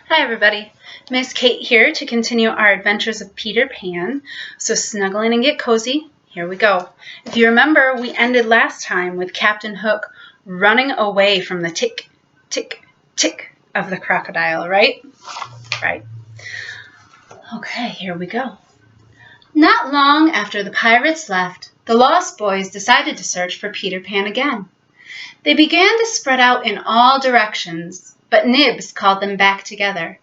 Hi everybody, Miss Kate here to continue our adventures of Peter Pan. So snuggle in and get cozy. Here we go. If you remember, we ended last time with Captain Hook running away from the tick, tick, tick of the crocodile, right? Right. Okay, here we go. Not long after the pirates left, the Lost Boys decided to search for Peter Pan again. They began to spread out in all directions, but Nibs called them back together.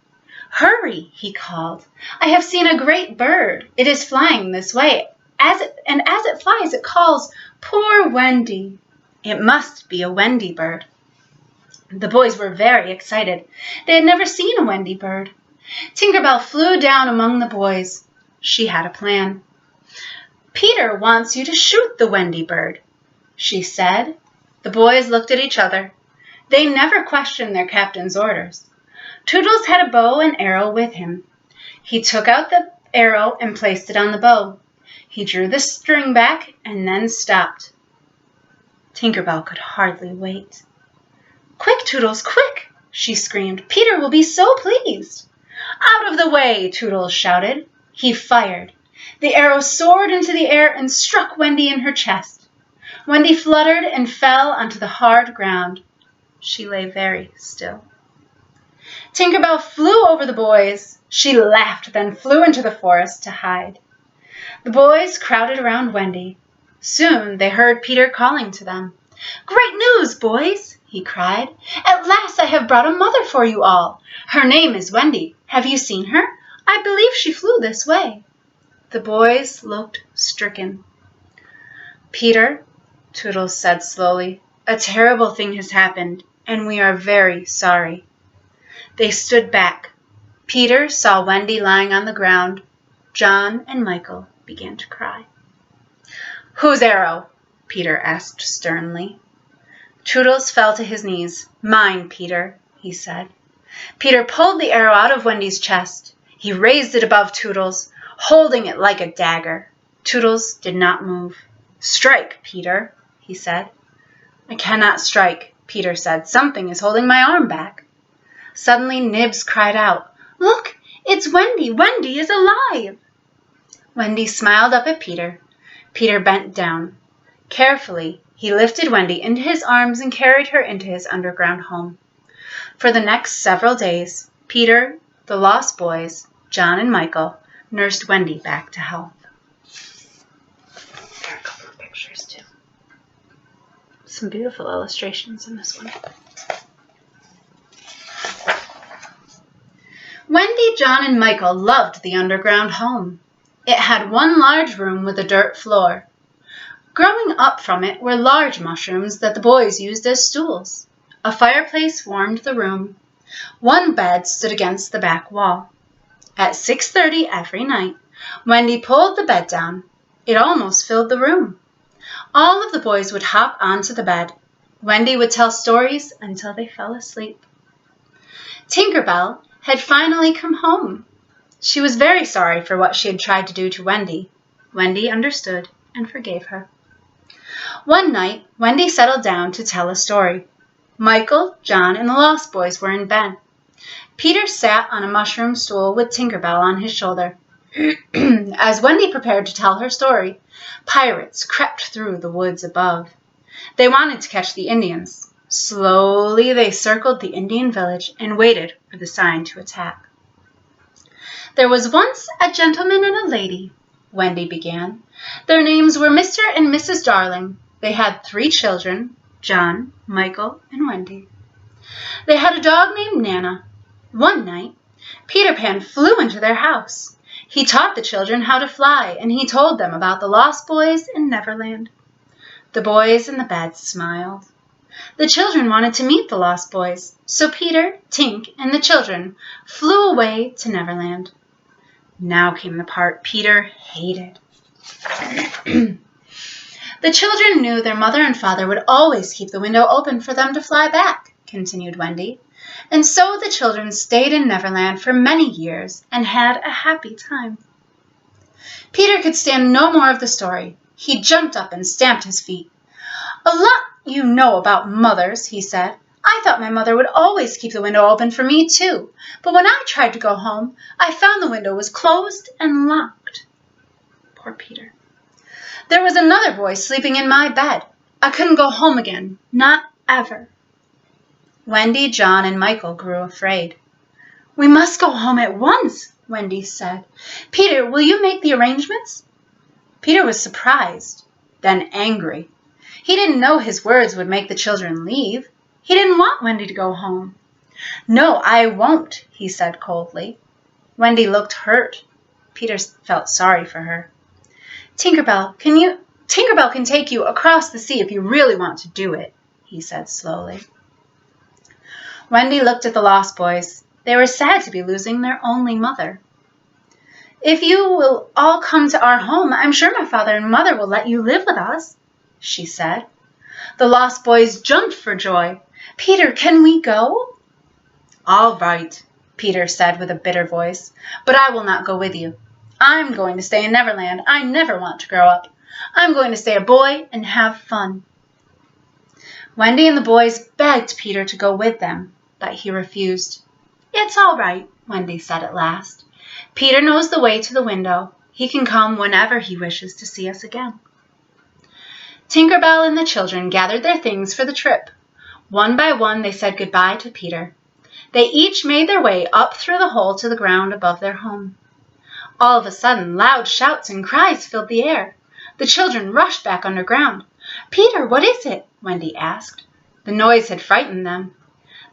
"Hurry," he called. "I have seen a great bird. It is flying this way. As it flies, it calls, 'Poor Wendy.' It must be a Wendy bird." The boys were very excited. They had never seen a Wendy bird. Tinker Bell flew down among the boys. She had a plan. "Peter wants you to shoot the Wendy bird," she said. The boys looked at each other. They never questioned their captain's orders. Toodles had a bow and arrow with him. He took out the arrow and placed it on the bow. He drew the string back and then stopped. Tinker Bell could hardly wait. "Quick, Toodles, quick!" she screamed. "Peter will be so pleased." "Out of the way!" Toodles shouted. He fired. The arrow soared into the air and struck Wendy in her chest. Wendy fluttered and fell onto the hard ground. She lay very still. Tinker Bell flew over the boys. She laughed, then flew into the forest to hide. The boys crowded around Wendy. Soon they heard Peter calling to them. "Great news, boys!" he cried. "At last I have brought a mother for you all. Her name is Wendy. Have you seen her? I believe she flew this way." The boys looked stricken. "Peter," Toodles said slowly, "a terrible thing has happened, and we are very sorry." They stood back. Peter saw Wendy lying on the ground. John and Michael began to cry. "Whose arrow?" Peter asked sternly. Toodles fell to his knees. "Mine, Peter," he said. Peter pulled the arrow out of Wendy's chest. He raised it above Toodles, holding it like a dagger. Toodles did not move. "Strike, Peter," he said. "I cannot strike," Peter said. "Something is holding my arm back." Suddenly Nibs cried out, "Look, it's Wendy! Wendy is alive!" Wendy smiled up at Peter. Peter bent down. Carefully, he lifted Wendy into his arms and carried her into his underground home. For the next several days, Peter, the Lost Boys, John and Michael nursed Wendy back to health. There are a couple of pictures too. Some beautiful illustrations in this one. Wendy, John, and Michael loved the underground home. It had one large room with a dirt floor. Growing up from it were large mushrooms that the boys used as stools. A fireplace warmed the room. One bed stood against the back wall. At 6:30 every night, Wendy pulled the bed down. It almost filled the room. All of the boys would hop onto the bed. Wendy would tell stories until they fell asleep. Tinker Bell had finally come home. She was very sorry for what she had tried to do to Wendy. Wendy understood and forgave her. One night, Wendy settled down to tell a story. Michael, John, and the Lost Boys were in bed. Peter sat on a mushroom stool with Tinker Bell on his shoulder. As Wendy prepared to tell her story, pirates crept through the woods above. They wanted to catch the Indians. Slowly they circled the Indian village and waited for the sign to attack. "There was once a gentleman and a lady," Wendy began. "Their names were Mr. and Mrs. Darling. They had 3 children, John, Michael, and Wendy. They had a dog named Nana. One night, Peter Pan flew into their house. He taught the children how to fly, and he told them about the Lost Boys in Neverland." The boys in the bed smiled. The children wanted to meet the Lost Boys, so Peter, Tink, and the children flew away to Neverland. Now came the part Peter hated. "The children knew their mother and father would always keep the window open for them to fly back," continued Wendy. "And so the children stayed in Neverland for many years and had a happy time." Peter could stand no more of the story. He jumped up and stamped his feet. "A lot you know about mothers," he said. I thought my mother would always keep the window open for me, too. But when I tried to go home, I found the window was closed and locked. Poor Peter. There was another boy sleeping in my bed. I couldn't go home again, not ever. Wendy, John, and Michael grew afraid. We must go home at once, Wendy said. Peter, will you make the arrangements? Peter was surprised, then angry. He didn't know his words would make the children leave. He didn't want Wendy to go home. No, I won't, he said coldly. Wendy looked hurt. Peter felt sorry for her. Tinkerbell can take you across the sea if you really want to do it, he said slowly. Wendy looked at the lost boys. They were sad to be losing their only mother. If you will all come to our home, I'm sure my father and mother will let you live with us, she said. The lost boys jumped for joy. Peter, can we go? All right, Peter said with a bitter voice, but I will not go with you. I'm going to stay in Neverland. I never want to grow up. I'm going to stay a boy and have fun. Wendy and the boys begged Peter to go with them, but he refused. It's all right, Wendy said at last. Peter knows the way to the window. He can come whenever he wishes to see us again. Tinkerbell and the children gathered their things for the trip. One by one, they said goodbye to Peter. They each made their way up through the hole to the ground above their home. All of a sudden, loud shouts and cries filled the air. The children rushed back underground. Peter, what is it? Wendy asked. The noise had frightened them.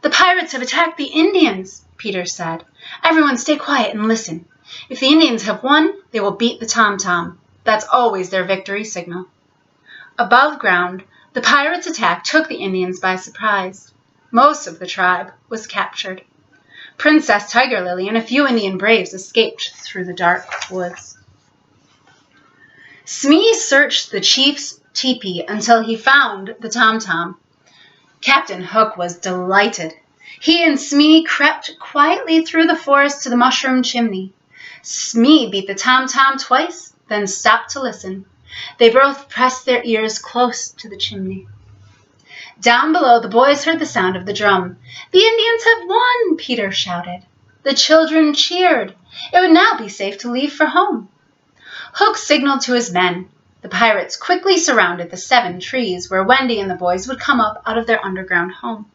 The pirates have attacked the Indians, Peter said. Everyone stay quiet and listen. If the Indians have won, they will beat the tom-tom. That's always their victory signal. Above ground, the pirates' attack took the Indians by surprise. Most of the tribe was captured. Princess Tiger Lily and a few Indian braves escaped through the dark woods. Smee searched the chief's teepee until he found the tom-tom. Captain Hook was delighted. He and Smee crept quietly through the forest to the mushroom chimney. Smee beat the tom-tom twice, then stopped to listen. They both pressed their ears close to the chimney. Down below, the boys heard the sound of the drum. The Indians have won, Peter shouted. The children cheered. It would now be safe to leave for home. Hook signaled to his men. The pirates quickly surrounded the 7 trees where Wendy and the boys would come up out of their underground home.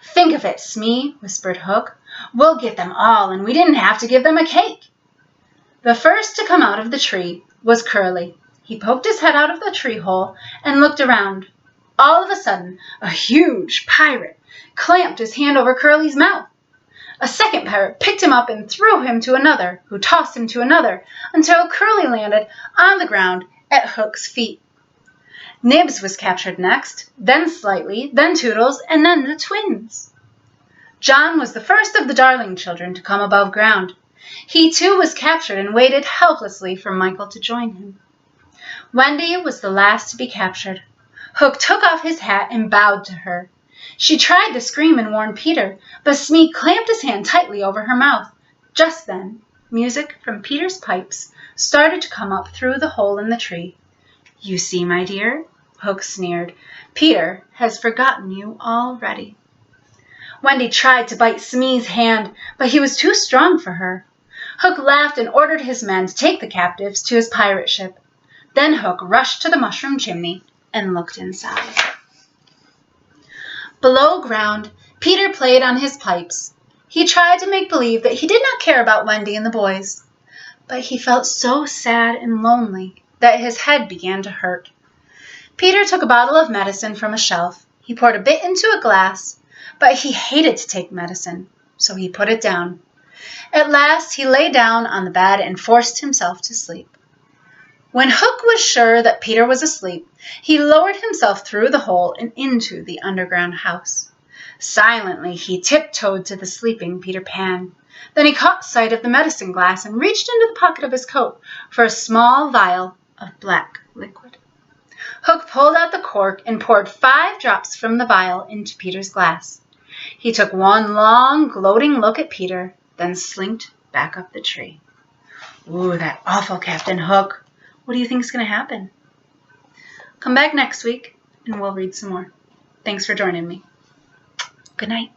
Think of it, Smee, whispered Hook. We'll get them all, and we didn't have to give them a cake. The first to come out of the tree was Curly. He poked his head out of the tree hole and looked around. All of a sudden, a huge pirate clamped his hand over Curly's mouth. A second pirate picked him up and threw him to another, who tossed him to another, until Curly landed on the ground at Hook's feet. Nibs was captured next, then Slightly, then Toodles, and then the twins. John was the first of the Darling children to come above ground. He too was captured and waited helplessly for Michael to join him. Wendy was the last to be captured. Hook took off his hat and bowed to her. She tried to scream and warn Peter, but Smee clamped his hand tightly over her mouth. Just then, music from Peter's pipes started to come up through the hole in the tree. You see, my dear, Hook sneered, Peter has forgotten you already. Wendy tried to bite Smee's hand, but he was too strong for her. Hook laughed and ordered his men to take the captives to his pirate ship. Then Hook rushed to the mushroom chimney and looked inside. Below ground, Peter played on his pipes. He tried to make believe that he did not care about Wendy and the boys, but he felt so sad and lonely that his head began to hurt. Peter took a bottle of medicine from a shelf. He poured a bit into a glass, but he hated to take medicine, so he put it down. At last, he lay down on the bed and forced himself to sleep. When Hook was sure that Peter was asleep, he lowered himself through the hole and into the underground house. Silently, he tiptoed to the sleeping Peter Pan. Then he caught sight of the medicine glass and reached into the pocket of his coat for a small vial of black liquid. Hook pulled out the cork and poured 5 drops from the vial into Peter's glass. He took one long, gloating look at Peter, then slinked back up the tree. Ooh, that awful Captain Hook. What do you think is going to happen? Come back next week and we'll read some more. Thanks for joining me. Good night.